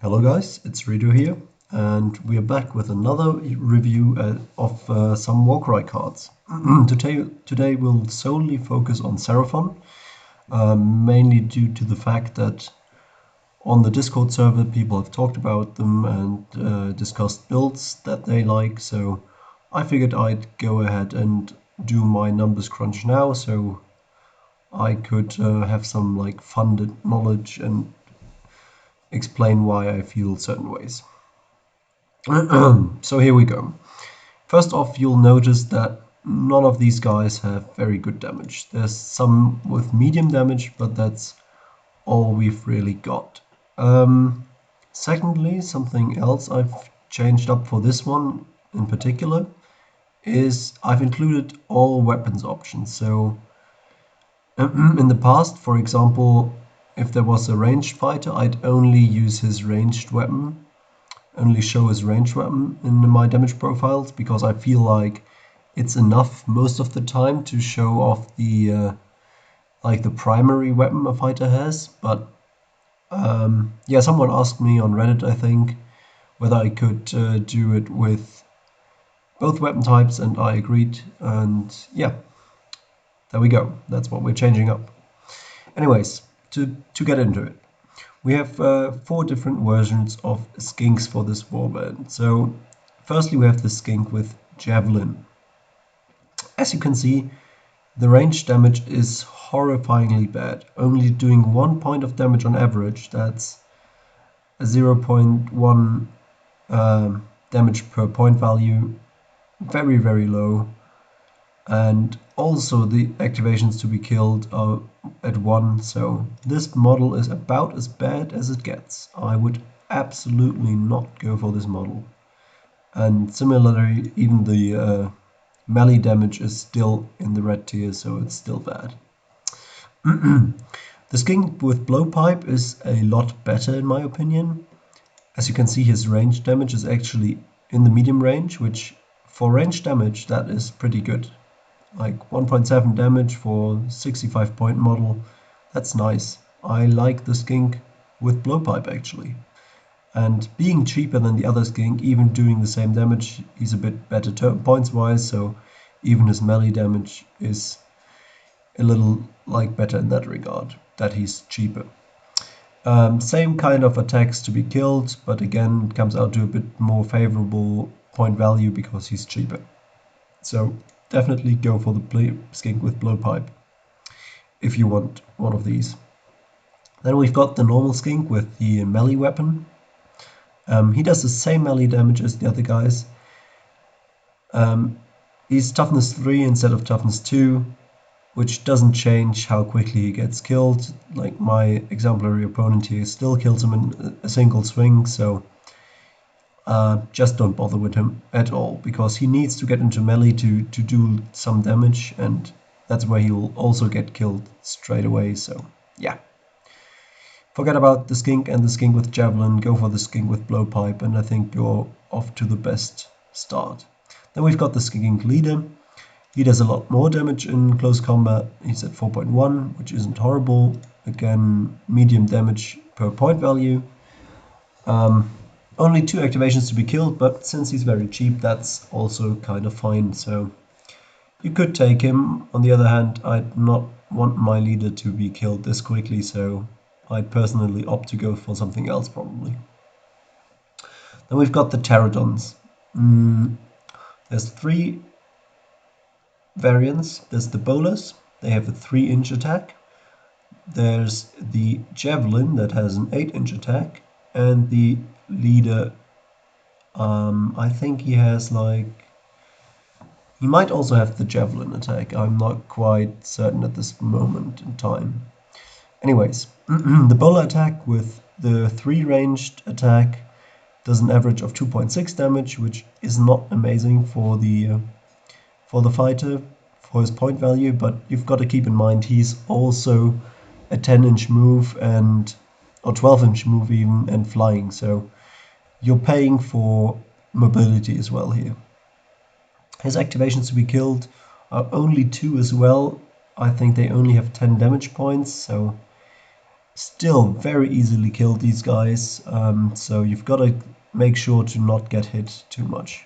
Hello guys, it's Rido here, and we are back with another review of some WARCRY cards. Today we'll solely focus on Seraphon, mainly due to the fact that on the Discord server people have talked about them and discussed builds that they like, so I figured I'd go ahead and do my numbers crunch now so I could have some funded knowledge and explain why I feel certain ways. So here we go. First off, you'll notice that none of these guys have very good damage. There's some with medium damage, but that's all we've really got. Secondly, something else I've changed up for this one in particular is I've included all weapons options. So in the past, for example, if there was a ranged fighter, I'd only use his ranged weapon, only show his ranged weapon in my damage profiles, because I feel like it's enough most of the time to show off the the primary weapon a fighter has. But yeah, someone asked me on Reddit, I think, whether I could do it with both weapon types, and I agreed. And yeah, there we go. That's what we're changing up. Anyways, to get into it, we have four different versions of skinks for this warband. So firstly, we have the skink with javelin. As you can see, the range damage is horrifyingly bad, only doing 1 point of damage on average. That's a 0.1 damage per point value, very, very low. And also the activations to be killed are at 1, so this model is about as bad as it gets. I would absolutely not go for this model. And similarly, even the melee damage is still in the red tier, so it's still bad. The skink with blowpipe is a lot better in my opinion. As you can see, his range damage is actually in the medium range, which for range damage that is pretty good. Like 1.7 damage for 65 point model, that's nice. I like the skink with blowpipe actually. And being cheaper than the other skink, even doing the same damage, he's a bit better points wise, so even his melee damage is a little better in that regard, that he's cheaper. Same kind of attacks to be killed, but again it comes out to a bit more favorable point value because he's cheaper. So definitely go for the skink with blowpipe if you want one of these. Then we've got the normal skink with the melee weapon. He does the same melee damage as the other guys. He's toughness 3 instead of toughness 2, which doesn't change how quickly he gets killed. Like my exemplary opponent here still kills him in a single swing, so just don't bother with him at all, because he needs to get into melee to do some damage, and that's where he'll also get killed straight away. So yeah, forget about the skink and the skink with javelin, go for the skink with blowpipe, and I think you're off to the best start. Then we've got the skink leader. He does a lot more damage in close combat. He's at 4.1, which isn't horrible. Again, medium damage per point value. Only 2 activations to be killed, but since he's very cheap, that's also kind of fine. So you could take him. On the other hand, I'd not want my leader to be killed this quickly, so I'd personally opt to go for something else probably. Then we've got the Terrordons. There's 3 variants. There's the bowlers, they have a 3-inch attack. There's the javelin that has an 8-inch attack, and the leader, I think he has he might also have the javelin attack. I'm not quite certain at this moment in time. Anyways, the bowler attack with the 3 ranged attack does an average of 2.6 damage, which is not amazing for the fighter, for his point value, but you've got to keep in mind he's also a 10-inch move or 12-inch move even, and flying, so you're paying for mobility as well here. His activations to be killed are only 2 as well. I think they only have 10 damage points, so still very easily kill these guys, so you've got to make sure to not get hit too much.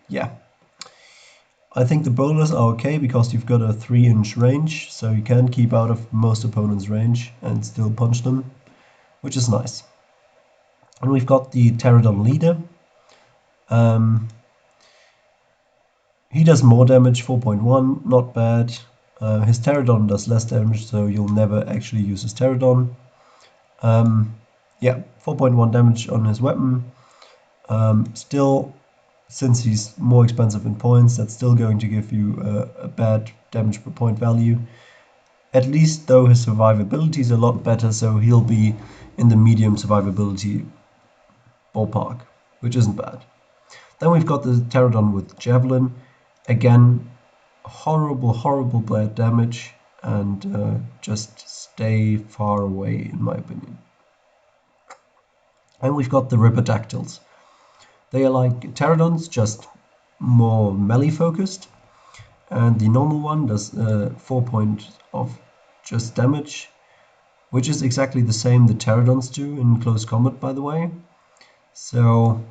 Yeah, I think the bowlers are okay because you've got a 3-inch range, so you can keep out of most opponents' range and still punch them, which is nice. And we've got the Terrordome Leader. He does more damage, 4.1, not bad. His Terrordon does less damage, so you'll never actually use his Terrordon. Yeah, 4.1 damage on his weapon. Still, since he's more expensive in points, that's still going to give you a bad damage per point value. At least, though, his survivability is a lot better, so he'll be in the medium survivability ballpark, which isn't bad. Then we've got the Terrordon with Javelin. Again, horrible bad damage, and just stay far away, in my opinion. And we've got the Ripidactyls. They are like Terrordons, just more melee focused, and the normal one does 4 points of just damage, which is exactly the same the Terrordons do in close combat, by the way. So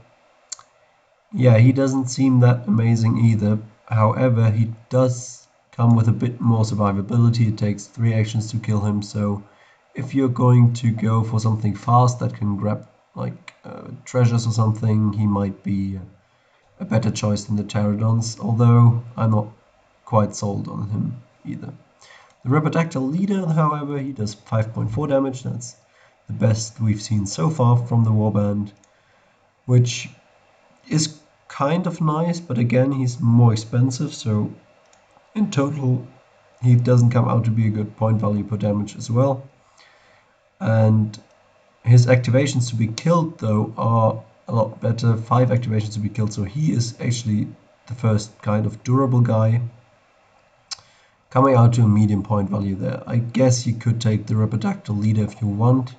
yeah, he doesn't seem that amazing either. However, he does come with a bit more survivability. It takes 3 actions to kill him, so if you're going to go for something fast that can grab like treasures or something, he might be a better choice than the Terrordons, although I'm not quite sold on him either. The Ripidactyl Leader, however, he does 5.4 damage. That's the best we've seen so far from the warband, which is kind of nice, but again, he's more expensive, so in total he doesn't come out to be a good point value per damage as well. And his activations to be killed, though, are a lot better. 5 activations to be killed, so he is actually the first kind of durable guy, coming out to a medium point value there. I guess you could take the Ripidactyl Leader if you want,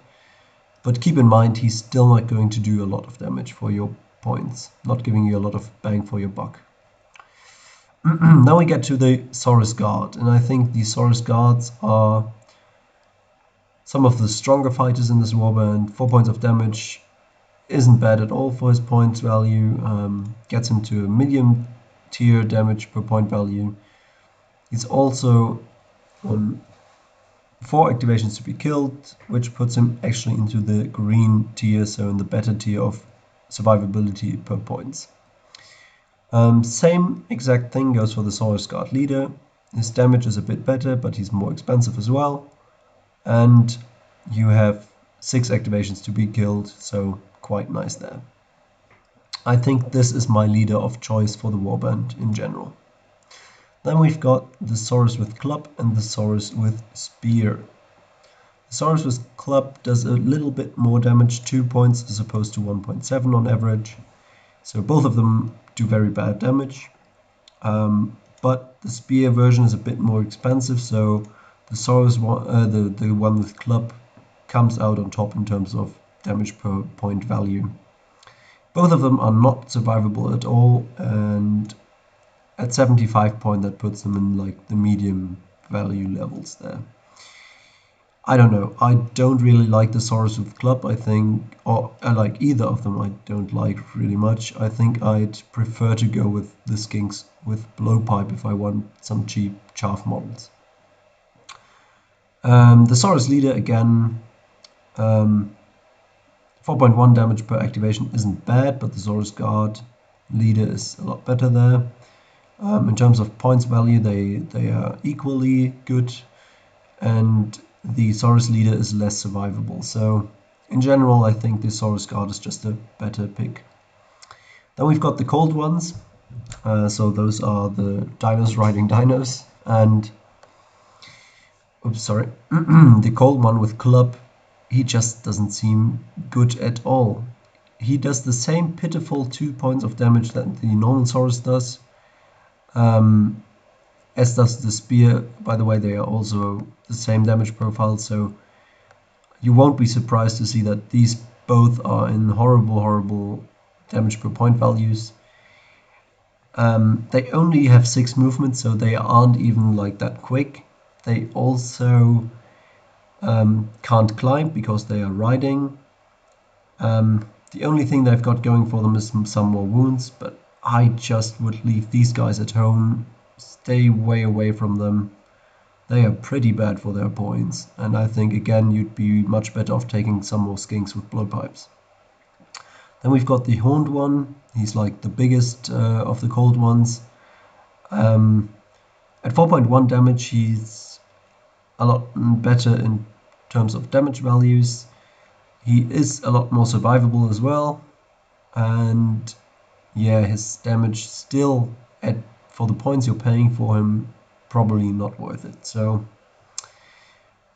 but keep in mind he's still not going to do a lot of damage for your points, not giving you a lot of bang for your buck. Now we get to the Soros Guard, and I think the Soros Guards are some of the stronger fighters in this warband. 4 points of damage isn't bad at all for his points value, gets him to a medium tier damage per point value. He's also on 4 activations to be killed, which puts him actually into the green tier, so in the better tier of survivability per points. Same exact thing goes for the Soros Guard Leader. His damage is a bit better, but he's more expensive as well. And you have 6 activations to be killed, so quite nice there. I think this is my leader of choice for the warband in general. Then we've got the Soros with Club and the Soros with Spear. The Soros with Club does a little bit more damage, 2 points as opposed to 1.7 on average. So both of them do very bad damage. But the Spear version is a bit more expensive, so the Soros the one with Club comes out on top in terms of damage per point value. Both of them are not survivable at all, and at 75 point that puts them in like the medium value levels there. I don't know, I don't really like the Soros with Club, I think, or I like either of them, I don't like really much. I think I'd prefer to go with the Skinks with Blowpipe if I want some cheap chaff models. The Soros Leader, again, 4.1 damage per activation isn't bad, but the Soros Guard Leader is a lot better there. In terms of points value, they are equally good, and the Soros Leader is less survivable. So in general, I think the Soros Guard is just a better pick. Then we've got the cold ones. So those are the dinos riding dinos, and oops, sorry, the cold one with Club, he just doesn't seem good at all. He does the same pitiful 2 points of damage that the normal Soros does, as does the Spear. By the way, they are also the same damage profile, so you won't be surprised to see that these both are in horrible damage per point values. They only have 6 movements, so they aren't even like that quick. They also can't climb because they are riding. The only thing they've got going for them is some more wounds, but I just would leave these guys at home. Stay way away from them. They are pretty bad for their points, and I think again you'd be much better off taking some more skinks with blowpipes. Then we've got the horned one. He's like the biggest of the cold ones. At 4.1 damage, he's a lot better in terms of damage values. He is a lot more survivable as well, and yeah, his damage still at for the points you're paying for him, probably not worth it. So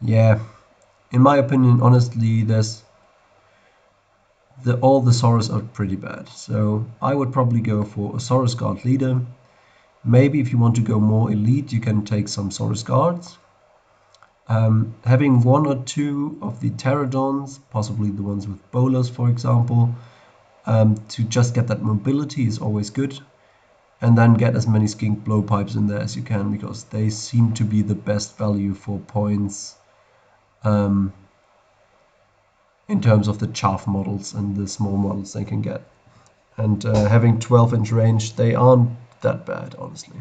yeah, in my opinion, honestly, there's all the Soros are pretty bad. So I would probably go for a Soros Guard leader. Maybe if you want to go more elite, you can take some Soros Guards. Having one or two of the Terrordons, possibly the ones with bowlers, for example, to just get that mobility is always good. And then get as many skink blowpipes in there as you can, because they seem to be the best value for points in terms of the chaff models and the small models they can get. And having 12-inch range, they aren't that bad, honestly.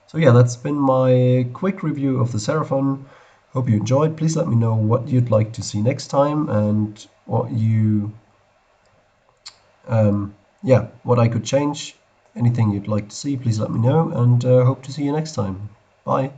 So yeah, that's been my quick review of the Seraphon. Hope you enjoyed. Please let me know what you'd like to see next time and what you, what I could change. Anything you'd like to see, please let me know, and hope to see you next time. Bye.